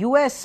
US,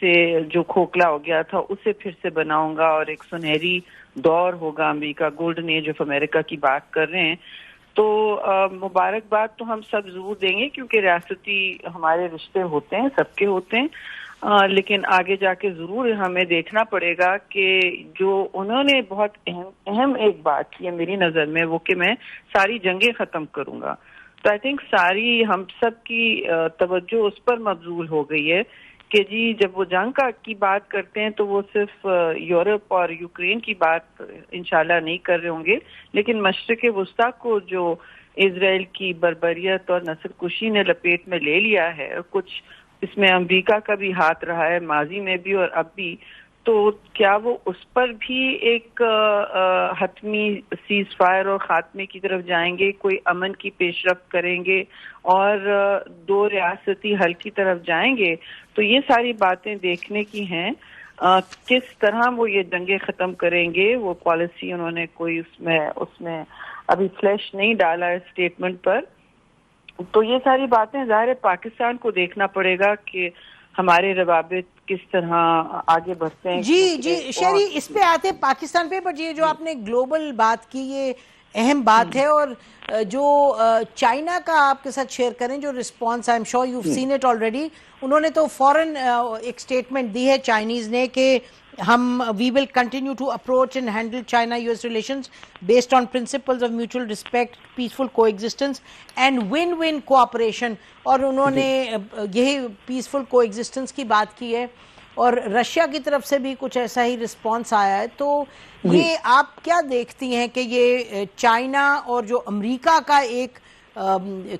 سے جو کھوکھلا ہو گیا تھا اسے پھر سے بناؤں گا اور ایک سنہری دور ہوگا امریکہ, گولڈن ایج آف امریکہ کی بات کر رہے ہیں. تو مبارکباد تو ہم سب ضرور دیں گے کیونکہ ریاستی ہمارے رشتے ہوتے ہیں, سب کے ہوتے ہیں, لیکن آگے جا کے ضرور ہمیں دیکھنا پڑے گا کہ جو انہوں نے بہت اہم ایک بات کی ہے میری نظر میں, وہ کہ میں ساری جنگیں ختم کروں گا. تو آئی تھنک ساری ہم سب کی توجہ اس پر مبذول ہو گئی ہے کہ جی جب وہ جنگ کی بات کرتے ہیں تو وہ صرف یورپ اور یوکرین کی بات انشاءاللہ نہیں کر رہے ہوں گے, لیکن مشرق وسطیٰ کو جو اسرائیل کی بربریت اور نسل کشی نے لپیٹ میں لے لیا ہے, کچھ اس میں امریکہ کا بھی ہاتھ رہا ہے ماضی میں بھی اور اب بھی, تو کیا وہ اس پر بھی ایک حتمی سیز فائر اور خاتمے کی طرف جائیں گے, کوئی امن کی پیش رفت کریں گے اور دو ریاستی حل کی طرف جائیں گے؟ تو یہ ساری باتیں دیکھنے کی ہیں. کس طرح وہ یہ جنگیں ختم کریں گے, وہ پالیسی انہوں نے کوئی اس میں ابھی فلیش نہیں ڈالا ہے اسٹیٹمنٹ پر. تو یہ ساری باتیں ظاہر پاکستان کو دیکھنا پڑے گا کہ ہمارے روابط کس طرح آگے بڑھتے ہیں. جی شہری اس پہ آتے ہیں پاکستان پہ, بٹ یہ جو آپ نے گلوبل بات کی یہ اہم بات ہے. اور جو چائنا کا آپ کے ساتھ شیئر کریں جو response, I am sure you have seen it already, انہوں نے تو فوراً ایک سٹیٹمنٹ دی ہے چائنیز نے کہ ہم we will continue to approach and handle China U S relations based on principles of mutual respect, peaceful coexistence and win win cooperation. اور انہوں نے یہی پیسفل کو ایگزسٹنس کی بات کی ہے, اور رشیا کی طرف سے بھی کچھ ایسا ہی رسپانس آیا ہے. تو یہ آپ کیا دیکھتی ہیں کہ یہ چائنا اور جو امریکہ کا ایک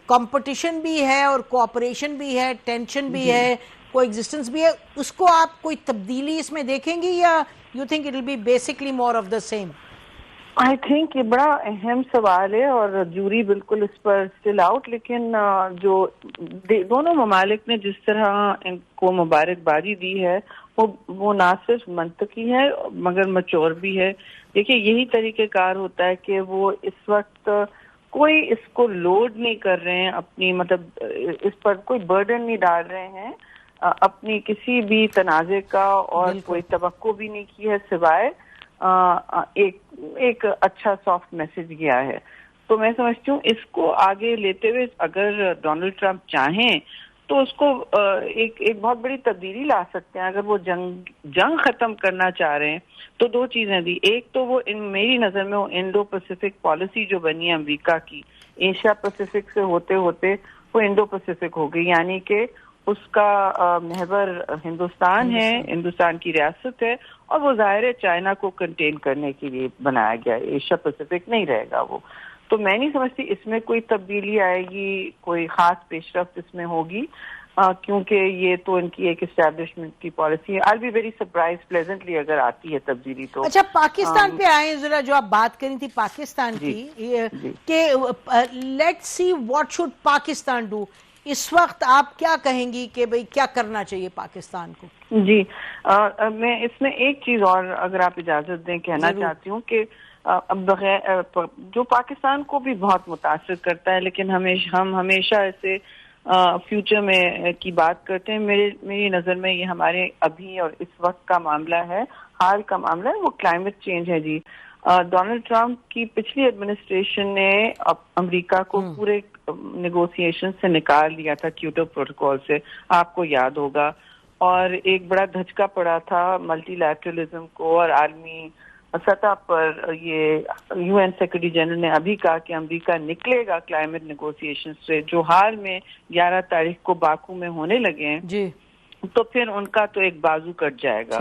کمپٹیشن بھی ہے اور کوآپریشن بھی ہے, ٹینشن بھی ہے, کو ایگزسٹنس بھی ہے, اس کو آپ کوئی تبدیلی اس میں دیکھیں گی یا you think it will be basically more of the same? I think یہ بڑا اہم سوال ہے اور جوری بالکل اس پر اسٹل آؤٹ, لیکن جو دونوں ممالک نے جس طرح ان کو مبارکبادی دی ہے وہ نہ صرف منطقی ہے مگر میچور بھی ہے. دیکھیے یہی طریقہ کار ہوتا ہے کہ وہ اس وقت کوئی اس کو لوڈ نہیں کر رہے ہیں اپنی, مطلب اس پر کوئی برڈن نہیں ڈال رہے ہیں اپنی کسی بھی تنازع کا, اور کوئی توقع بھی نہیں کی ہے سوائے ایک اچھا سافٹ میسج گیا ہے. تو میں سمجھتی ہوں اس کو آگے لیتے ہوئے اگر ڈونلڈ ٹرمپ چاہیں تو اس کو ایک بہت بڑی تبدیلی لا سکتے ہیں. اگر وہ جنگ ختم کرنا چاہ رہے ہیں تو دو چیزیں دی, ایک تو وہ میری نظر میں وہ انڈو پیسفک پالیسی جو بنی ہے امریکہ کی, ایشیا پیسفک سے ہوتے ہوتے وہ انڈو پیسفک ہو گئی, یعنی کہ اس کا محور ہندوستان ہے, ہندوستان کی ریاست ہے, اور وہ ظاہر ہے چائنا کو کنٹین کرنے کے لیے بنایا گیا ہے, ایشیا پیسفک نہیں رہے گا وہ. تو میں نہیں سمجھتی اس میں کوئی تبدیلی آئے گی, کوئی خاص پیش رفت اس میں ہوگی, کیونکہ یہ تو ان کی ایک اسٹیبلشمنٹ کی پالیسی ہے. I'll be very surprised pleasantly اگر آتی ہے تبدیلی تو. اچھا پاکستان پہ آئیں ذرا, جو آپ بات کری تھی پاکستان کی کہ let's see what should Pakistan do, اس وقت آپ کیا کہیں گی کہ بھئی کیا کرنا چاہیے پاکستان کو؟ جی میں اس میں ایک چیز اور اگر آپ اجازت دیں کہنا چاہتی ہوں کہ بغیر جو پاکستان کو بھی بہت متاثر کرتا ہے, لیکن ہم ہمیشہ ایسے فیوچر میں کی بات کرتے ہیں. میری نظر میں یہ ہمارے ابھی اور اس وقت کا معاملہ ہے, حال کا معاملہ ہے, وہ کلائمیٹ چینج ہے. جی ڈونلڈ ٹرمپ کی پچھلی ایڈمنسٹریشن نے امریکہ کو پورے نیگوسیشن سے نکال دیا تھا کیوٹو پروٹوکول سے, آپ کو یاد ہوگا, اور ایک بڑا دھچکا پڑا تھا ملٹی لیٹرلزم کو, اور عالمی سطح پر یہ یو این سیکرٹری جنرل نے ابھی کہا کہ امریکہ نکلے گا کلائمیٹ نیگوسیشن سے, جو حال میں 11 تاریخ کو باکو میں ہونے لگے ہیں. جی تو پھر ان کا تو ایک بازو کٹ جائے گا,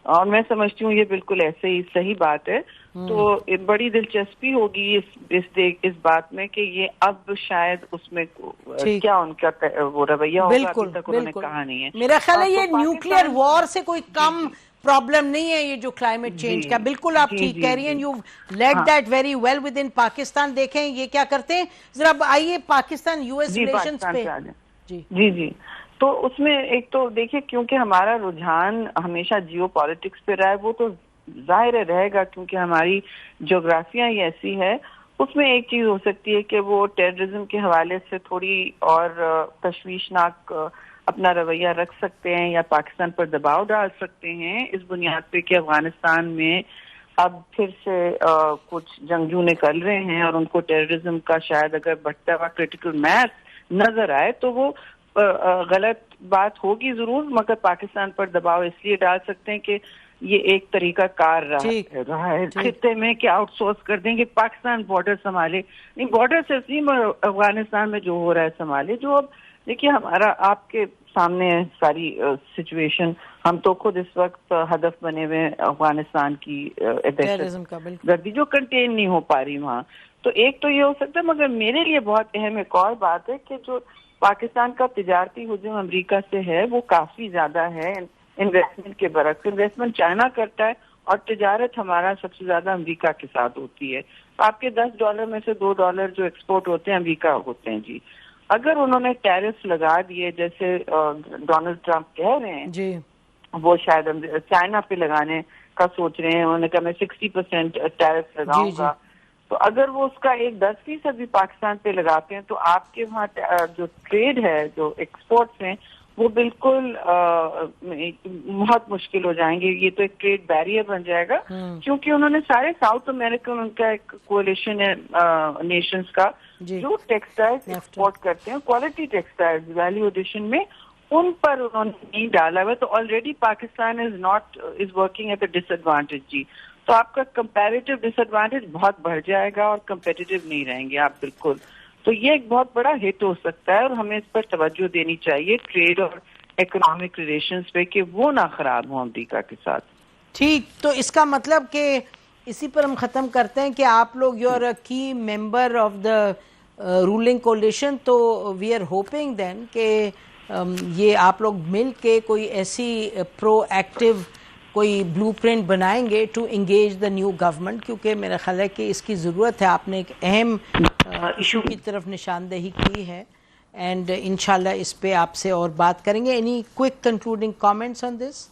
اور میں سمجھتی ہوں یہ بالکل ایسے ہی صحیح بات ہے. تو بڑی دلچسپی ہوگی اس بات میں کہ یہ اب شاید اس میں کیا ان کا وہ رویہ ہوگا, ابھی تک انہوں نے کہا نہیں ہے. میرا خیال ہے یہ نیوکلیئر وار سے کوئی کم پرابلم نہیں ہے یہ جو کلائمیٹ چینج کا. بالکل آپ ٹھیک کہہ رہی ہیں, you lead that very well with in Pakistan. دیکھیں یہ کیا کرتے ہیں, ذرا آئیے پاکستان یو ایس ریلیشنز پہ. جی تو اس میں ایک تو دیکھیے کیونکہ ہمارا رجحان ہمیشہ جیو پالیٹکس پہ رہا ہے, وہ تو ظاہر رہے گا کیونکہ ہماری جغرافیہ ہی ایسی ہے. اس میں ایک چیز ہو سکتی ہے کہ وہ ٹیررزم کے حوالے سے تھوڑی اور تشویشناک اپنا رویہ رکھ سکتے ہیں یا پاکستان پر دباؤ ڈال سکتے ہیں اس بنیاد پہ کہ افغانستان میں اب پھر سے کچھ جنگجو نکل رہے ہیں اور ان کو ٹیررزم کا شاید اگر بڑھتا ہوا کرٹیکل میس نظر آئے تو وہ غلط بات ہوگی ضرور، مگر پاکستان پر دباؤ اس لیے ڈال سکتے ہیں کہ یہ ایک طریقہ کار رہا ہے خطے میں کہ آؤٹ سورس کر دیں گے، پاکستان بارڈر سنبھالے، نہیں بارڈر صرف نہیں افغانستان میں جو ہو رہا ہے سنبھالے. جو اب دیکھیے ہمارا آپ کے سامنے ساری سچویشن، ہم تو خود اس وقت ہدف بنے ہوئے افغانستان کی دہشت گردی جو کنٹین نہیں ہو پا رہی وہاں. تو ایک تو یہ ہو سکتا ہے، مگر میرے لیے بہت اہم ایک اور بات ہے کہ جو پاکستان کا تجارتی ہجوم امریکہ سے ہے وہ کافی زیادہ ہے انویسٹمنٹ کے برعکس. انویسٹمنٹ چائنا کرتا ہے اور تجارت ہمارا سب سے زیادہ امریکہ کے ساتھ ہوتی ہے. تو آپ کے $10 میں سے $2 جو ایکسپورٹ ہوتے ہیں امریکہ ہوتے ہیں. جی اگر انہوں نے ٹیرف لگا دیے جیسے ڈونلڈ ٹرمپ کہہ رہے ہیں جی، وہ شاید چائنا پہ لگانے کا سوچ رہے ہیں، انہوں نے کہا میں 60% ٹیرف لگاؤں گا. تو اگر وہ اس کا 10% بھی پاکستان پہ لگاتے ہیں تو آپ کے وہاں جو ٹریڈ ہے، جو ایکسپورٹس ہیں، وہ بالکل بہت مشکل ہو جائیں گے. یہ تو ایک ٹریڈ بیریئر بن جائے گا کیونکہ انہوں نے سارے ساؤتھ امریکن ان کا ایک کولیشن ہے نیشنز کا جو ٹیکسٹائل ایکسپورٹ کرتے ہیں، کوالٹی ٹیکسٹائل ویلیو ایڈیشن میں، ان پر انہوں نے نہیں ڈالا ہوا. تو already Pakistan is working at a disadvantage. جی تو آپ کا کمپیریٹیو ڈس ایڈوانٹیج بہت بڑھ جائے گا اور کمپیٹیٹیو نہیں رہیں گے آپ بالکل. تو یہ ایک بہت بڑا ہٹ ہو سکتا ہے اور ہمیں اس پر توجہ دینی چاہیے ٹریڈ اور اکنامک ریلیشنز پہ کہ وہ نہ خراب ہوں امریکہ کے ساتھ. ٹھیک، تو اس کا مطلب کہ اسی پر ہم ختم کرتے ہیں کہ آپ لوگ یو آر اے کی member of the ruling coalition. تو وی آر ہوپنگ دین کہ یہ آپ لوگ مل کے کوئی ایسی پرو ایکٹیو کوئی بلو پرنٹ بنائیں گے to engage the new government, کیونکہ میرا خیال ہے کہ اس کی ضرورت ہے. آپ نے ایک اہم ایشو کی طرف نشاندہی کی ہے اینڈ انشاءاللہ اس پہ آپ سے اور بات کریں گے. Any quick concluding comments on this?